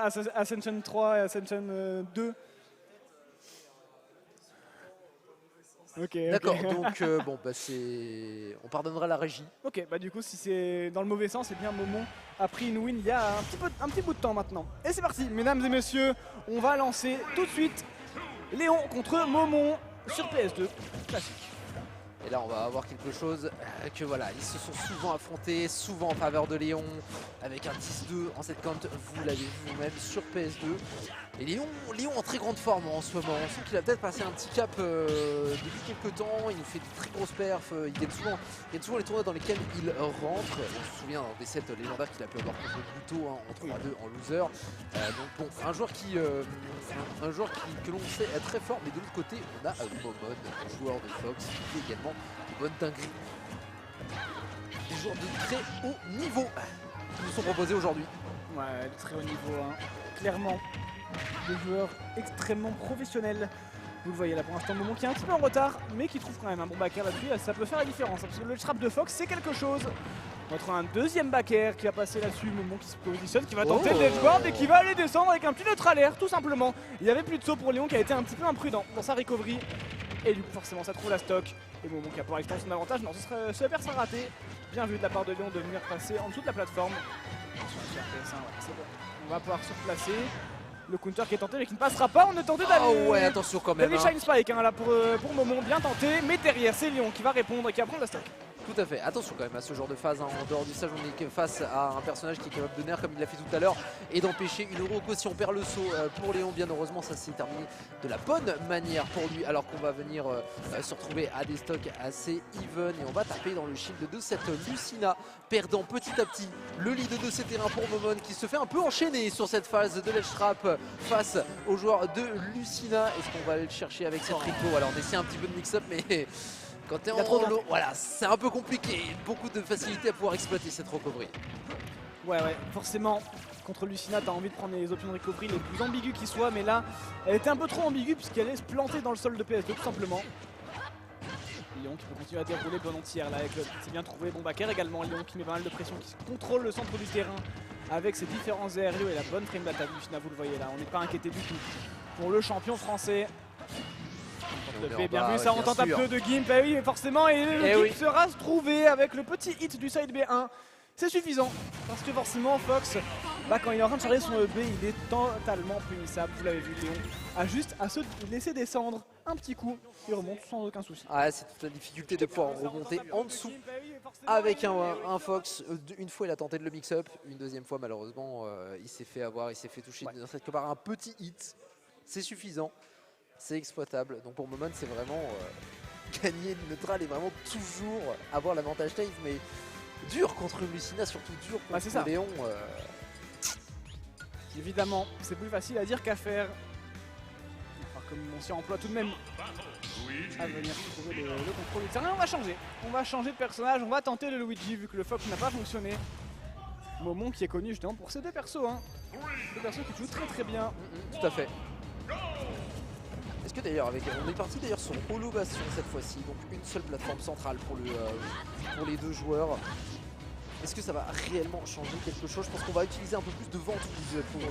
Ascension 3 et Ascension 2. Ok. D'accord, donc bon, bah c'est. On pardonnera la régie. Ok, bah du coup, si c'est dans le mauvais sens, c'est bien Momon a pris une win il y a un petit bout de temps maintenant. Et c'est parti, mesdames et messieurs, on va lancer tout de suite Léon contre Momon sur PS2. Classique. Et là, on va avoir quelque chose que voilà, ils se sont souvent affrontés, souvent en faveur de Léon, avec un 10-2 en cette compte, vous l'avez vu vous-même sur PS2. Et Léon en très grande forme en ce moment. On sent qu'il a peut-être passé un petit cap depuis quelques temps. Il nous fait de très grosses perfs. Il gagne souvent les tournois dans lesquels il rentre. On se souvient des sets légendaires qu'il a pu avoir contre Buto en 3-2 en loser. Donc bon, un joueur que l'on sait est très fort. Mais de l'autre côté, on a Momon, joueur de Fox, qui fait également de bonnes dingueries. Des joueurs de très haut niveau qui nous sont proposés aujourd'hui. Ouais, de très haut niveau, hein. Clairement. Des joueurs extrêmement professionnels. Vous le voyez là pour l'instant, Momon qui est un petit peu en retard, mais qui trouve quand même un bon backer là-dessus. Ça peut faire la différence, hein, parce que le trap de Fox, c'est quelque chose. On va trouver un deuxième backer qui va passer là-dessus. Momon qui se positionne, qui va tenter le edge guard et qui va aller descendre avec un petit neutral air, tout simplement. Il n'y avait plus de saut pour Léon qui a été un petit peu imprudent dans sa recovery. Et du coup, forcément, ça trouve la stock. Et Momon qui va pouvoir extendre son avantage. Non, ce pair sera raté. Bien vu de la part de Léon de venir passer en dessous de la plateforme. Attention, PS1, ouais, c'est bon. On va pouvoir se replacer. Le counter qui est tenté mais qui ne passera pas, on est tenté d'aller. Oh ouais, attention quand même. Shine Spike hein, là pour Momon, bien tenté, mais derrière c'est Léon qui va répondre et qui va prendre la stock. Tout à fait, attention quand même à ce genre de phase, hein. En dehors du stage on est face à un personnage qui est capable de nerf comme il l'a fait tout à l'heure et d'empêcher une Euroko si on perd le saut pour Léon. Bien heureusement ça s'est terminé de la bonne manière pour lui alors qu'on va venir se retrouver à des stocks assez even et on va taper dans le shield de cette Lucina, perdant petit à petit le lead de ses terrains pour Momon qui se fait un peu enchaîner sur cette phase de ledge trap face aux joueurs de Lucina. Est-ce qu'on va aller le chercher avec cette Rico? Alors on essaie un petit peu de mix-up mais quand t'es en low, voilà, c'est un peu compliqué. Beaucoup de facilité à pouvoir exploiter cette recovery. Ouais, forcément, contre Lucina, t'as envie de prendre les options de recovery les plus ambiguës qui soient, mais là, elle était un peu trop ambiguë puisqu'elle allait se planter dans le sol de PS2 tout simplement. Léon qui peut continuer à dérouler bonne entière là, avec le c'est bien trouvé, bon backer également. Léon qui met pas mal de pression, qui contrôle le centre du terrain avec ses différents aériaux et la bonne frame d'attaque de Lucina, vous le voyez là, on n'est pas inquiété du tout pour le champion français. Bien vu, ça on tente un peu de gimp, oui mais forcément et le gimp sera trouvé avec le petit hit du side B1. C'est suffisant parce que forcément Fox, quand il est en train de charger son EB, il est totalement punissable. Vous l'avez vu, Léon a juste à se laisser descendre un petit coup, il remonte sans aucun souci. Ah, c'est toute la difficulté de pouvoir remonter en dessous avec un Fox. Une fois il a tenté de le mix-up, une deuxième fois malheureusement il s'est fait avoir, il s'est fait toucher quelque part un petit hit. C'est suffisant. C'est exploitable, donc pour Momon c'est vraiment gagner le neutral et vraiment toujours avoir l'avantage time, mais dur contre Lucina, surtout dur contre Léon. Évidemment, c'est plus facile à dire qu'à faire. Enfin, comme on s'y emploie tout de même à venir trouver le contrôle du terrain, on va changer de personnage, on va tenter le Luigi vu que le Fox n'a pas fonctionné. Momon qui est connu justement pour ces deux persos, hein. Deux persos qui jouent très très bien. Tout à fait. Est-ce que d'ailleurs, on est parti d'ailleurs sur Holo Bastion cette fois-ci, donc une seule plateforme centrale pour les deux joueurs. Est-ce que ça va réellement changer quelque chose? Je pense qu'on va utiliser un peu plus de ventouse pour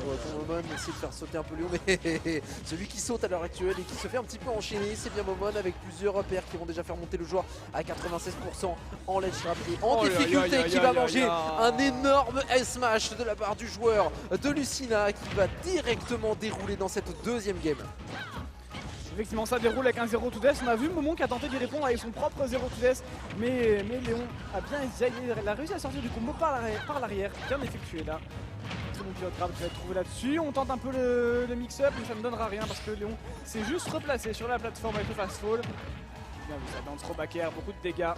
Momon, essayer de faire sauter un peu Léon, mais celui qui saute à l'heure actuelle et qui se fait un petit peu enchaîner, c'est bien Momon avec plusieurs pairs qui vont déjà faire monter le joueur à 96% en ledge trap et en difficulté, qui va manger un énorme S-smash de la part du joueur de Lucina qui va directement dérouler dans cette deuxième game. Effectivement, ça déroule avec un 0 to death. On a vu Momon qui a tenté d'y répondre avec son propre 0 to death, mais Léon a bien essayé, il a réussi à sortir du combo par l'arrière, bien effectué là. C'est mon pilote grave qui va être trouvé là-dessus. On tente un peu le mix-up, mais ça ne donnera rien parce que Léon s'est juste replacé sur la plateforme avec le fast fall. Bien vu ça, dans le throw back air, beaucoup de dégâts.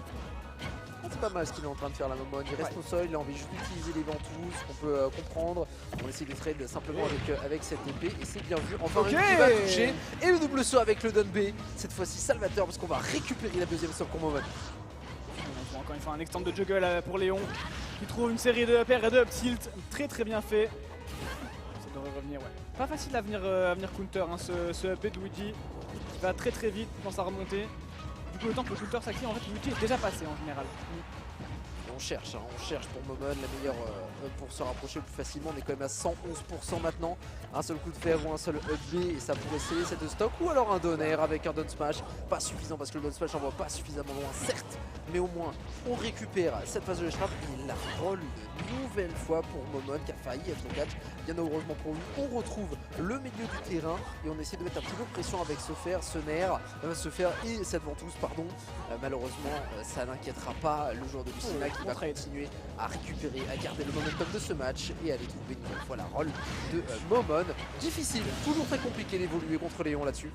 C'est pas mal ce qu'il est en train de faire la Momon, il reste au sol, il a envie juste d'utiliser les ventouses, on peut comprendre. On essaie de trade simplement avec cette épée et c'est bien vu. Enfin qui va toucher et le double saut avec le down B. Cette fois-ci salvateur parce qu'on va récupérer la deuxième stock pour Momon. Encore une fois un extend de juggle pour Léon qui trouve une série de pair et de up tilt très très bien fait. Ça devrait revenir, ouais. Pas facile à venir counter hein, ce up de Luigi qui va très très vite dans sa remontée. Du coup, le temps que le counter s'active, en fait, Luigi est déjà passé en général. on cherche pour Momon la meilleure pour se rapprocher le plus facilement. On est quand même à 111% maintenant. Un seul coup de fer ou un seul up B et ça pourrait sceller cette stock, ou alors un down air avec un down smash. Pas suffisant parce que le down smash envoie pas suffisamment loin, certes, mais au moins on récupère cette phase de l'écharpe et la roll une nouvelle fois pour Momon qui a failli être au catch. Bien heureusement pour lui, on retrouve le milieu du terrain et on essaie de mettre un petit peu de pression avec Sofer et cette ventouse, pardon. Malheureusement, ça n'inquiétera pas le joueur de Lucina qui va continuer à récupérer, à garder le momentum de ce match et aller trouver une nouvelle fois la roll de Momon. Difficile, toujours très compliqué d'évoluer contre Léon là-dessus.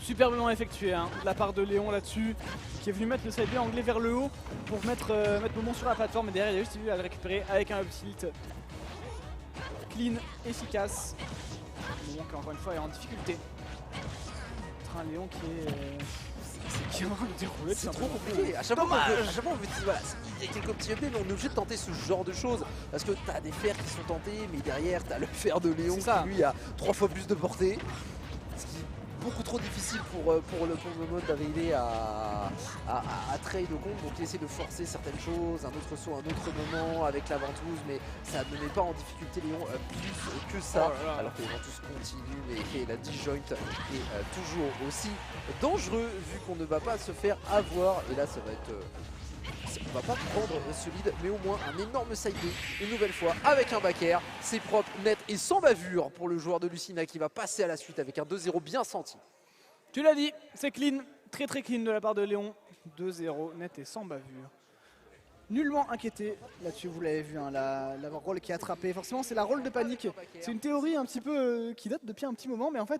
Superbement effectué de la part de Léon là-dessus, qui est venu mettre le side B anglais vers le haut pour mettre Momon sur la plateforme, et derrière il a juste eu à le récupérer avec un up tilt. Clean, efficace. Momon qui encore une fois est en difficulté. Un Léon qui est en train de dérouler. C'est trop compliqué. À chaque fois, on veut dire, voilà, il y a quelques petits updates, mais on est obligé de tenter ce genre de choses. Parce que t'as des fers qui sont tentés, mais derrière, t'as le fer de Léon qui lui a 3 fois plus de portée. Ce qui est beaucoup trop difficile pour le Momon d'arriver à trade au compte. Donc il essaie de forcer certaines choses, un autre saut, un autre moment avec la ventouse, mais ça ne met pas en difficulté Léon plus que ça. Alors que les ventouses continuent et la disjoint est toujours aussi dangereux vu qu'on ne va pas se faire avoir. Et là ça va être... on va pas prendre ce lead, mais au moins un énorme side B une nouvelle fois avec un back air. C'est propre, net et sans bavure pour le joueur de Lucina qui va passer à la suite avec un 2-0 bien senti. Tu l'as dit, c'est clean, très clean de la part de Léon. 2-0, net et sans bavure. Nullement inquiété là-dessus, vous l'avez vu, la roll qui est attrapée. Forcément, c'est la roll de panique. C'est une théorie un petit peu qui date depuis un petit moment, mais en fait,